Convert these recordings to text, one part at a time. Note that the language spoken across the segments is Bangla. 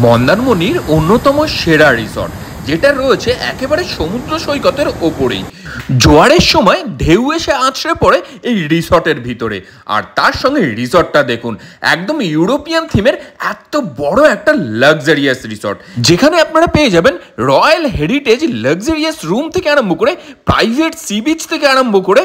মন্দারমণির অন্যতম সেরা রিসর্ট, যেটা রয়েছে একেবারে সমুদ্র সৈকতের ওপরেই। জোয়ারের সময় ঢেউ এসে আছড়ে পড়ে এই রিসর্টের ভিতরে। আর তার সঙ্গে রিসর্টটা দেখুন, একদম ইউরোপিয়ান থিমের এত বড় একটা লাক্সারিয়াস রিসর্ট, যেখানে আপনারা পেয়ে যাবেন রয়্যাল হেরিটেজ লাক্সারিয়াস রুম থেকে আরম্ভ করে প্রাইভেট সি বিচ থেকে আরম্ভ করে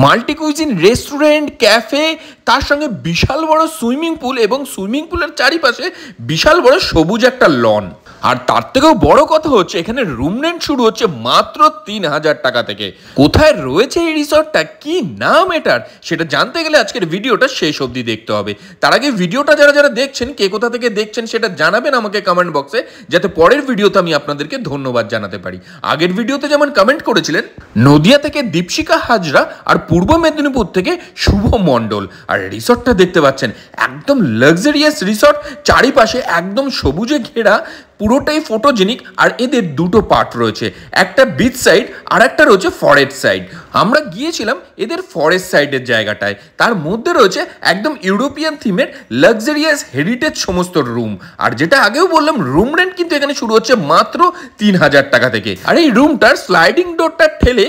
মাল্টি কুইজিন রেস্টুরেন্ট, ক্যাফে, তার সঙ্গে বিশাল বড় সুইমিং পুল এবং সুইমিং পুলের চারিপাশে বিশাল বড় সবুজ একটা লন। আর তার থেকেও বড় কথা হচ্ছে, এখানে রুম রেন্ট শুরু হচ্ছে মাত্র ৩,০০০ টাকা থেকে। কোথায় রয়েছে এই রিসর্টটা, কি নাম এটার, সেটা জানতে গেলে আজকের ভিডিওটা শেষ অবধি দেখতে হবে। তার আগে ভিডিওটা যারা যারা দেখছেন, কে কোথা থেকে দেখছেন সেটা জানাবেন আমাকে কমেন্ট বক্সে, যাতে পরের ভিডিওতে আমি আপনাদেরকে ধন্যবাদ জানাতে পারি। আগের ভিডিওতে যেমন কমেন্ট করেছিলেন নদিয়া থেকে দীপশিকা হাজরা আর পূর্ব মেদিনীপুর থেকে শুভ মণ্ডল। আর রিসর্টটা দেখতে পাচ্ছেন, একদম লাক্সারিয়াস রিসর্ট, চারিপাশে একদম সবুজে ঘেরা, পুরোটাই ফটোজেনিক। আর এদের দুটো পার্ট রয়েছে, একটা বিচ সাইড আর একটা রয়েছে ফরেস্ট সাইড। আমরা গিয়েছিলাম এদের ফরেস্ট সাইডের জায়গাটায়। তার মধ্যে রয়েছে একদম ইউরোপিয়ান থিমের লাক্সারিয়াস হেরিটেজ সমস্ত রুম। আর যেটা আগেও বললাম, রুম রেন্ট কিন্তু এখানে শুরু হচ্ছে মাত্র ৩,০০০ টাকা থেকে। আর এই রুমটার স্লাইডিং ডোরটা ঠেলে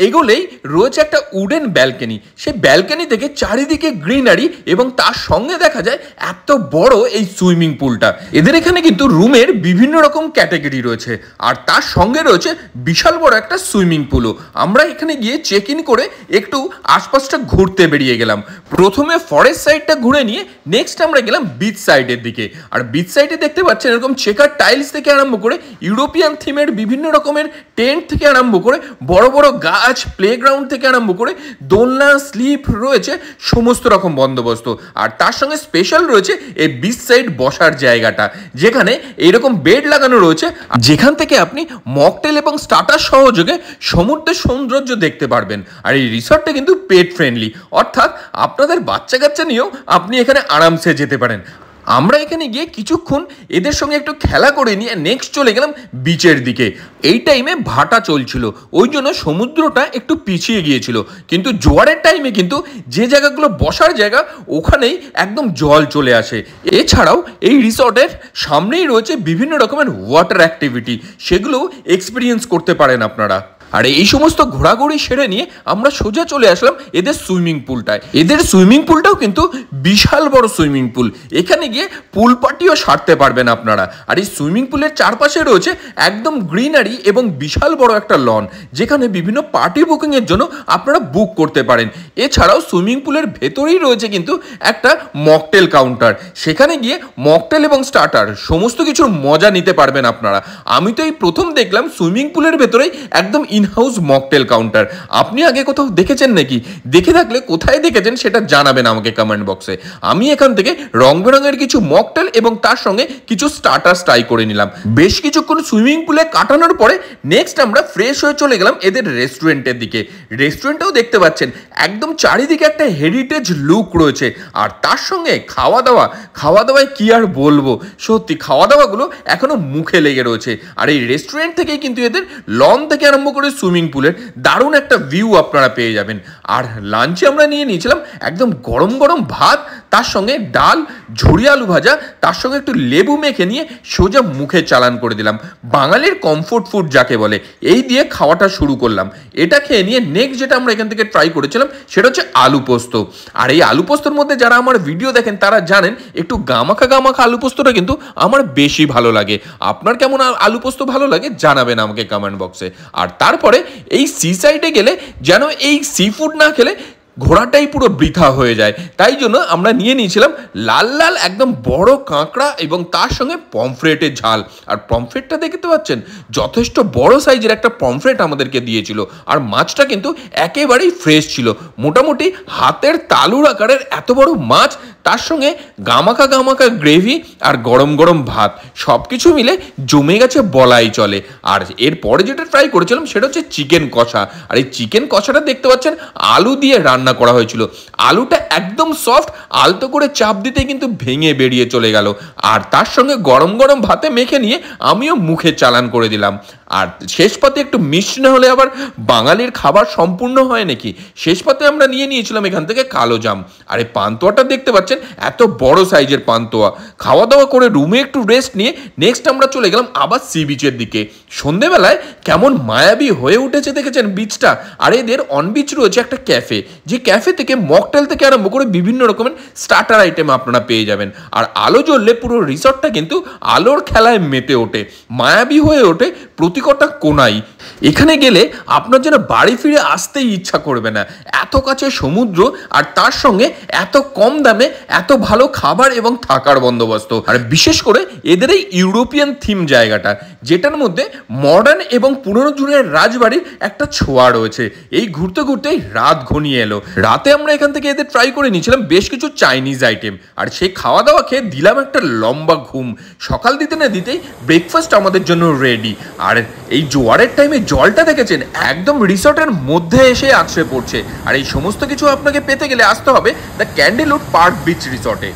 এগোলেই রয়েছে একটা উডেন ব্যালকনি। সেই ব্যালকনি থেকে চারিদিকে গ্রিনারি এবং তার সঙ্গে দেখা যায় এত বড় এই সুইমিং পুলটা। এদের এখানে কিন্তু রুমের বিভিন্ন রকম ক্যাটাগরি রয়েছে, আর তার সঙ্গে রয়েছে বিশাল বড় একটা সুইমিং পুলও। আমরা এখানে গিয়ে চেক ইন করে একটু আশপাশটা ঘুরতে বেরিয়ে গেলাম। প্রথমে ফরেস্ট সাইডটা ঘুরে নিয়ে নেক্সট আমরা গেলাম বিচ সাইডের দিকে। আর বিচ সাইডে দেখতে পাচ্ছেন এরকম চেকার টাইলস থেকে আরম্ভ করে ইউরোপিয়ান থিমের বিভিন্ন রকমের টেন্ট থেকে আরম্ভ করে বড় বড় গাছ, প্লেগ্রাউন্ড থেকে আরম্ভ করে দোলনা, স্লিপ রয়েছে, সমস্ত রকম বন্দোবস্ত। আর তার সঙ্গে স্পেশাল রয়েছে এই বিচ সাইড বসার জায়গাটা, যেখানে এইরকম বেড লাগানো রয়েছে, যেখান থেকে আপনি মকটেল এবং স্টার্টার সহযোগে সমুদ্রের সৌন্দর্য দেখতে পারবেন। আর এই রিসর্টটা কিন্তু পেট ফ্রেন্ডলি, অর্থাৎ আপনাদের বাচ্চা কাচ্চা নিয়েও আপনি এখানে আরামসে যেতে পারেন। আমরা এখানে গিয়ে কিছুক্ষণ এদের সঙ্গে একটু খেলা করে নিয়ে নেক্সট চলে গেলাম বিচের দিকে। এই টাইমে ভাটা চলছিল, ওই জন্য সমুদ্রটা একটু পিছিয়ে গিয়েছিল, কিন্তু জোয়ারের টাইমে কিন্তু যে জায়গাগুলো বসার জায়গা, ওখানেই একদম জল চলে আসে। এছাড়াও এই রিসর্টের সামনেই রয়েছে বিভিন্ন রকমের ওয়াটার অ্যাক্টিভিটি, সেগুলোও এক্সপিরিয়েন্স করতে পারেন আপনারা। আর এই সমস্ত ঘোরাঘুরি সেরে নিয়ে আমরা সোজা চলে আসলাম এদের সুইমিং পুলটায়। এদের সুইমিং পুলটাও কিন্তু বিশাল বড় সুইমিং পুল, এখানে গিয়ে পুল পার্টিও সারতে পারবেন আপনারা। আর এই সুইমিং পুলের চারপাশে রয়েছে একদম গ্রিনারি এবং বিশাল বড় একটা লন, যেখানে বিভিন্ন পার্টি বুকিংয়ের জন্য আপনারা বুক করতে পারেন। এছাড়াও সুইমিং পুলের ভেতরেই রয়েছে কিন্তু একটা মকটেল কাউন্টার, সেখানে গিয়ে মকটেল এবং স্টার্টার সমস্ত কিছুর মজা নিতে পারবেন আপনারা। আমি তো এই প্রথম দেখলাম সুইমিং পুলের ভেতরেই একদম ইনহাউস মকটেল কাউন্টার। আপনি আগে কোথাও দেখেছেন নাকি? দেখে থাকলে কোথায় দেখেছেন সেটা জানাবেন আমাকে কমেন্ট বক্সে। আমি এখান থেকে রং বেরঙের কিছু মকটেল এবং তার সঙ্গে কিছু স্টার্টার্স ট্রাই করে নিলাম। বেশ কিছুক্ষণ সুইমিং পুলে কাটানোর পরে নেক্সট আমরা ফ্রেশ হয়ে চলে গেলাম এদের রেস্টুরেন্টের দিকে। রেস্টুরেন্টেও দেখতে পাচ্ছেন একদম চারিদিকে একটা হেরিটেজ লুক রয়েছে। আর তার সঙ্গে খাওয়া দাওয়ায় কি আর বলবো, সত্যি খাওয়া দাওয়াগুলো এখনো মুখে লেগে রয়েছে। আর এই রেস্টুরেন্ট থেকেই কিন্তু এদের লন থেকে আরম্ভ করে সুইমিং পুলের দারুণ একটা ভিউ আপনারা পেয়ে যাবেন। আর লাঞ্চে আমরা নিয়ে নিয়েছিলাম একদম গরম গরম ভাত, তার সঙ্গে ডাল, ঝুরি আলু ভাজা, তার সঙ্গে একটু লেবু মেখে নিয়ে সোজা মুখে চালান করে দিলাম। বাঙালির কমফোর্ট ফুড যাকে বলে, এই দিয়ে খাওয়াটা শুরু করলাম। এটা খেয়ে নিয়ে নেক্সট যেটা আমরা এখান থেকে ট্রাই করেছিলাম সেটা হচ্ছে আলু পোস্ত। আর এই আলু পোস্তর মধ্যে যারা আমার ভিডিও দেখেন তারা জানেন একটু গামাখা আলু পোস্তটা কিন্তু আমার বেশি ভালো লাগে। আপনার কেমন আলু পোস্ত ভালো লাগে জানাবেন আমাকে কমেন্ট বক্সে। আর তারপরে এই সি সাইডে গেলে যেন এই সি ফুড না খেলে ঘোরাটাই পুরো বৃথা হয়ে যায়, তাই জন্য আমরা নিয়ে নিয়েছিলাম লাল লাল একদম বড় কাঁকড়া এবং তার সঙ্গে পমফ্রেটের ঝাল। আর পমফ্রেটটা দেখতে পাচ্ছেন যথেষ্ট বড় সাইজের একটা পমফ্রেট আমাদেরকে দিয়েছিল। আর মাছটা কিন্তু একেবারেই ফ্রেশ ছিল, মোটামুটি হাতের তালুর আকারের এত বড় মাছ, তার সঙ্গে গামাখা গ্রেভি আর গরম গরম ভাত, সব কিছু মিলে জমে গেছে বলাই চলে। আর এরপরে যেটা ট্রাই করেছিলাম সেটা হচ্ছে চিকেন কষা। আর এই চিকেন কষাটা দেখতে পাচ্ছেন আলু দিয়ে রান্না করা হয়েছিল। আলুটা একদম সফট, আলতো করে চাপ দিতে কিন্তু ভেঙে বেরিয়ে চলে গেল। আর তার সঙ্গে গরম গরম ভাতে মেখে নিয়ে আমিও মুখে চালান করে দিলাম। আর শেষ পাতে একটু মিষ্টি না হলে আবার বাঙালির খাবার সম্পূর্ণ হয় নাকি, শেষ পাতে আমরা নিয়ে নিয়েছিলাম এখান থেকে কালো জাম। আর এই পান্তুয়াটা দেখতে পাচ্ছেন পাচ্ছেন এত বড় সাইজের পান্তুয়া। খাওয়া দাওয়া করে রুমে একটু রেস্ট নিয়ে নেক্সট আমরা চলে গেলাম আবার সি বিচের দিকে। সন্ধেবেলায় কেমন মায়াবী হয়ে উঠেছে দেখেছেন বিচটা। আর এদের অন বিচ রয়েছে একটা ক্যাফে, যে ক্যাফে থেকে মকটেল থেকে আরম্ভ করে বিভিন্ন রকমের স্টার্টার আইটেম আপনারা পেয়ে যাবেন। আর আলো জ্বললে পুরো রিসর্টটা কিন্তু আলোর খেলায় মেতে ওঠে, মায়াবী হয়ে ওঠে প্রতি কটা কোনাই। এখানে গেলে আপনার যেন বাড়ি ফিরে আসতেই ইচ্ছা করবে না, এত কাছে সমুদ্র আর তার সঙ্গে এত কম দামে এত ভালো খাবার এবং থাকার বন্দোবস্ত। আর বিশেষ করে এদের এই ইউরোপিয়ান থিম জায়গাটা, যেটার মধ্যে মডার্ন এবং পুরনো যুগের রাজবাড়ির একটা ছোঁয়া রয়েছে। এই ঘুরতে ঘুরতেই রাত ঘনিয়ে এলো। রাতে আমরা এখান থেকে এদের ট্রাই করে নিয়েছিলাম বেশ কিছু চাইনিজ আইটেম, আর সেই খাওয়া দাওয়া খেয়ে দিলাম একটা লম্বা ঘুম। সকাল দিতে না দিতেই ব্রেকফাস্ট আমাদের জন্য রেডি। আর এই জোয়ারের টাইমে জলটা দেখেছেন একদম রিসর্টের মধ্যে এসে আছড়ে পড়ছে। আর এই সমস্ত কিছু আপনাকে পেতে গেলে আসতে হবে দ্য ক্যান্ডেলউড পার্ক বিচ রিসর্টে।